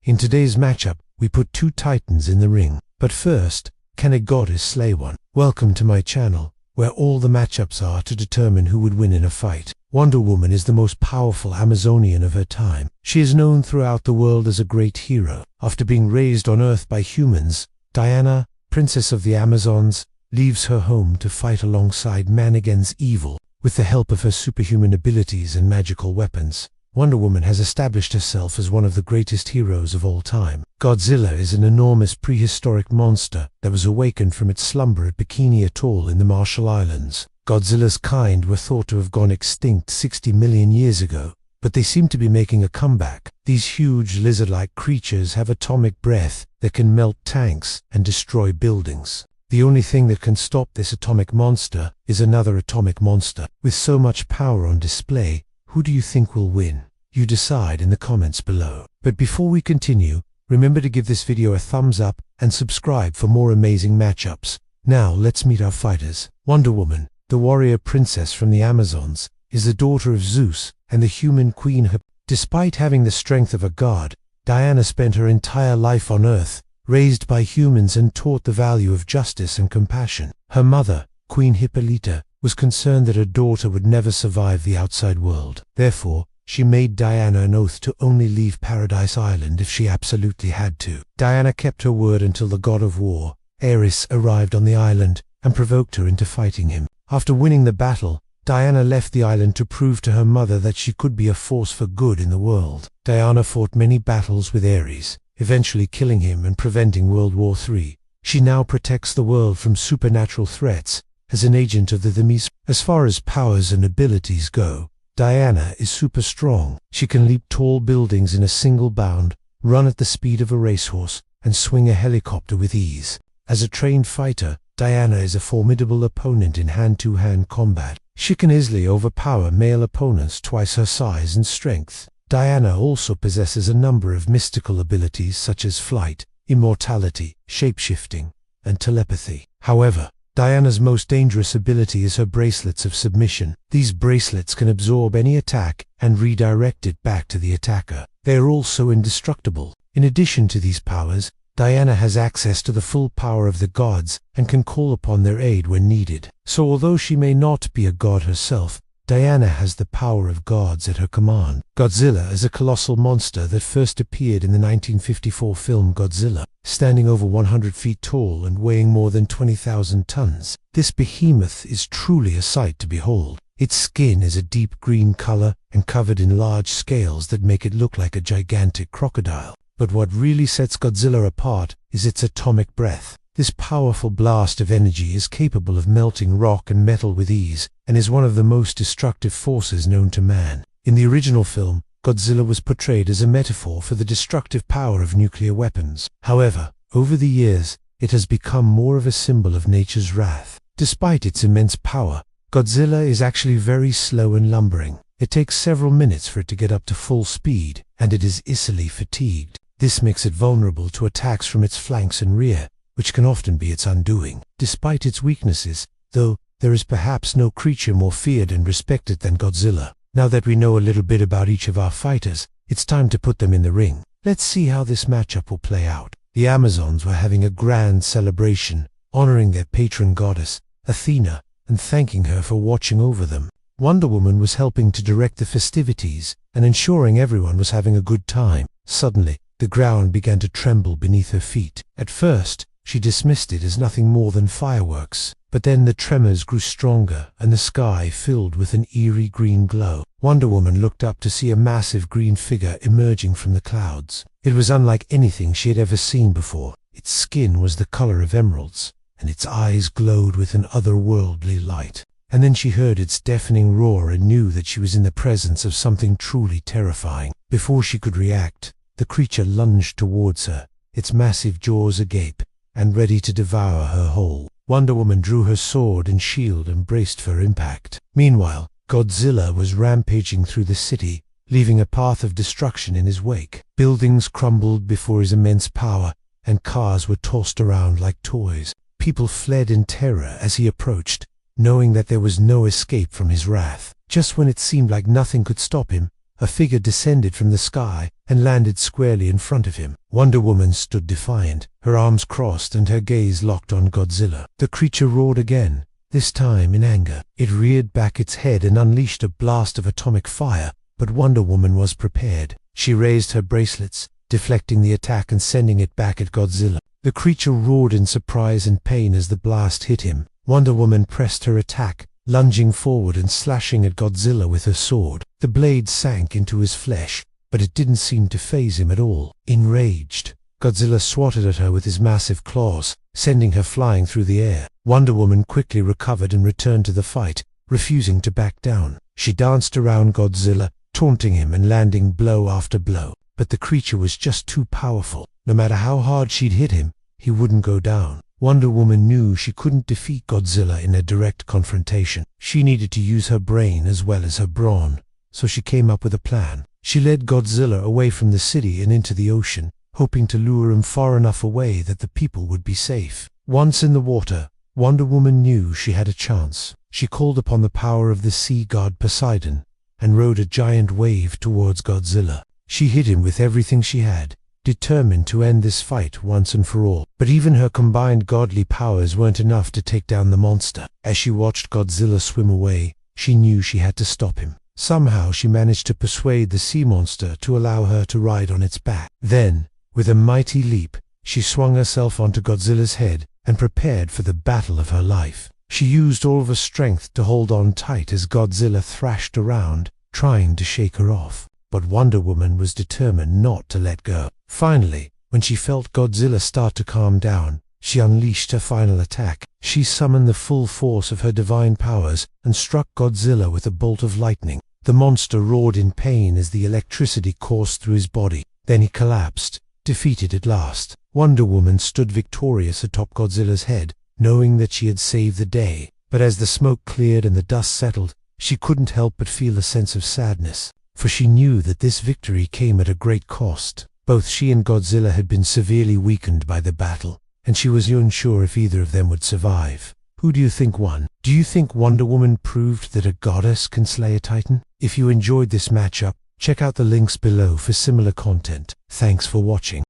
In today's matchup, we put two titans in the ring. But first, can a goddess slay one? Welcome to my channel, where all the matchups are to determine who would win in a fight. Wonder Woman is the most powerful Amazonian of her time. She is known throughout the world as a great hero. After being raised on Earth by humans, Diana, Princess of the Amazons, leaves her home to fight alongside man against evil. With the help of her superhuman abilities and magical weapons, Wonder Woman has established herself as one of the greatest heroes of all time. Godzilla is an enormous prehistoric monster that was awakened from its slumber at Bikini Atoll in the Marshall Islands. Godzilla's kind were thought to have gone extinct 60 million years ago, but they seem to be making a comeback. These huge lizard-like creatures have atomic breath that can melt tanks and destroy buildings. The only thing that can stop this atomic monster is another atomic monster. With so much power on display, who do you think will win? You decide in the comments below. But before we continue, remember to give this video a thumbs up and subscribe for more amazing matchups. Now let's meet our fighters. Wonder Woman, the warrior princess from the Amazons, is the daughter of Zeus and the human queen. Despite having the strength of a god, Diana spent her entire life on Earth, raised by humans and taught the value of justice and compassion. Her mother, Queen Hippolyta, was concerned that her daughter would never survive the outside world. Therefore, she made Diana an oath to only leave Paradise Island if she absolutely had to. Diana kept her word until the god of war, Ares, arrived on the island and provoked her into fighting him. After winning the battle, Diana left the island to prove to her mother that she could be a force for good in the world. Diana fought many battles with Ares, eventually killing him and preventing World War III. She now protects the world from supernatural threats as an agent of the Themis. As far as powers and abilities go, Diana is super strong. She can leap tall buildings in a single bound, run at the speed of a racehorse, and swing a helicopter with ease. As a trained fighter, Diana is a formidable opponent in hand-to-hand combat. She can easily overpower male opponents twice her size and strength. Diana also possesses a number of mystical abilities such as flight, immortality, shape-shifting, and telepathy. However, Diana's most dangerous ability is her bracelets of submission. These bracelets can absorb any attack and redirect it back to the attacker. They are also indestructible. In addition to these powers, Diana has access to the full power of the gods and can call upon their aid when needed. So although she may not be a god herself, Diana has the power of gods at her command. Godzilla is a colossal monster that first appeared in the 1954 film Godzilla, standing over 100 feet tall and weighing more than 20,000 tons. This behemoth is truly a sight to behold. Its skin is a deep green color and covered in large scales that make it look like a gigantic crocodile. But what really sets Godzilla apart is its atomic breath. This powerful blast of energy is capable of melting rock and metal with ease, and is one of the most destructive forces known to man. In the original film, Godzilla was portrayed as a metaphor for the destructive power of nuclear weapons. However, over the years, it has become more of a symbol of nature's wrath. Despite its immense power, Godzilla is actually very slow and lumbering. It takes several minutes for it to get up to full speed, and it is easily fatigued. This makes it vulnerable to attacks from its flanks and rear, which can often be its undoing. Despite its weaknesses, though, there is perhaps no creature more feared and respected than Godzilla. Now that we know a little bit about each of our fighters, it's time to put them in the ring. Let's see how this matchup will play out. The Amazons were having a grand celebration, honoring their patron goddess, Athena, and thanking her for watching over them. Wonder Woman was helping to direct the festivities and ensuring everyone was having a good time. Suddenly, the ground began to tremble beneath her feet. At first, she dismissed it as nothing more than fireworks, but then the tremors grew stronger and the sky filled with an eerie green glow. Wonder Woman looked up to see a massive green figure emerging from the clouds. It was unlike anything she had ever seen before. Its skin was the color of emeralds, and its eyes glowed with an otherworldly light. And then she heard its deafening roar and knew that she was in the presence of something truly terrifying. Before she could react, the creature lunged towards her, its massive jaws agape, and ready to devour her whole. Wonder Woman drew her sword and shield and braced for impact. Meanwhile, Godzilla was rampaging through the city, leaving a path of destruction in his wake. Buildings crumbled before his immense power, and cars were tossed around like toys. People fled in terror as he approached, knowing that there was no escape from his wrath. Just when it seemed like nothing could stop him, a figure descended from the sky and landed squarely in front of him. Wonder Woman stood defiant, her arms crossed and her gaze locked on Godzilla. The creature roared again, this time in anger. It reared back its head and unleashed a blast of atomic fire, but Wonder Woman was prepared. She raised her bracelets, deflecting the attack and sending it back at Godzilla. The creature roared in surprise and pain as the blast hit him. Wonder Woman pressed her attack, lunging forward and slashing at Godzilla with her sword. The blade sank into his flesh, but it didn't seem to faze him at all. Enraged, Godzilla swatted at her with his massive claws, sending her flying through the air. Wonder Woman quickly recovered and returned to the fight, refusing to back down. She danced around Godzilla, taunting him and landing blow after blow. But the creature was just too powerful. No matter how hard she'd hit him, he wouldn't go down. Wonder Woman knew she couldn't defeat Godzilla in a direct confrontation. She needed to use her brain as well as her brawn, so she came up with a plan. She led Godzilla away from the city and into the ocean, hoping to lure him far enough away that the people would be safe. Once in the water, Wonder Woman knew she had a chance. She called upon the power of the sea god Poseidon and rode a giant wave towards Godzilla. She hit him with everything she had, determined to end this fight once and for all. But even her combined godly powers weren't enough to take down the monster. As she watched Godzilla swim away, she knew she had to stop him. Somehow she managed to persuade the sea monster to allow her to ride on its back. Then, with a mighty leap, she swung herself onto Godzilla's head and prepared for the battle of her life. She used all of her strength to hold on tight as Godzilla thrashed around, trying to shake her off. But Wonder Woman was determined not to let go. Finally, when she felt Godzilla start to calm down, she unleashed her final attack. She summoned the full force of her divine powers and struck Godzilla with a bolt of lightning. The monster roared in pain as the electricity coursed through his body. Then he collapsed, defeated at last. Wonder Woman stood victorious atop Godzilla's head, knowing that she had saved the day. But as the smoke cleared and the dust settled, she couldn't help but feel a sense of sadness, for she knew that this victory came at a great cost. Both she and Godzilla had been severely weakened by the battle, and she was unsure if either of them would survive. Who do you think won? Do you think Wonder Woman proved that a goddess can slay a titan? If you enjoyed this matchup, check out the links below for similar content. Thanks for watching.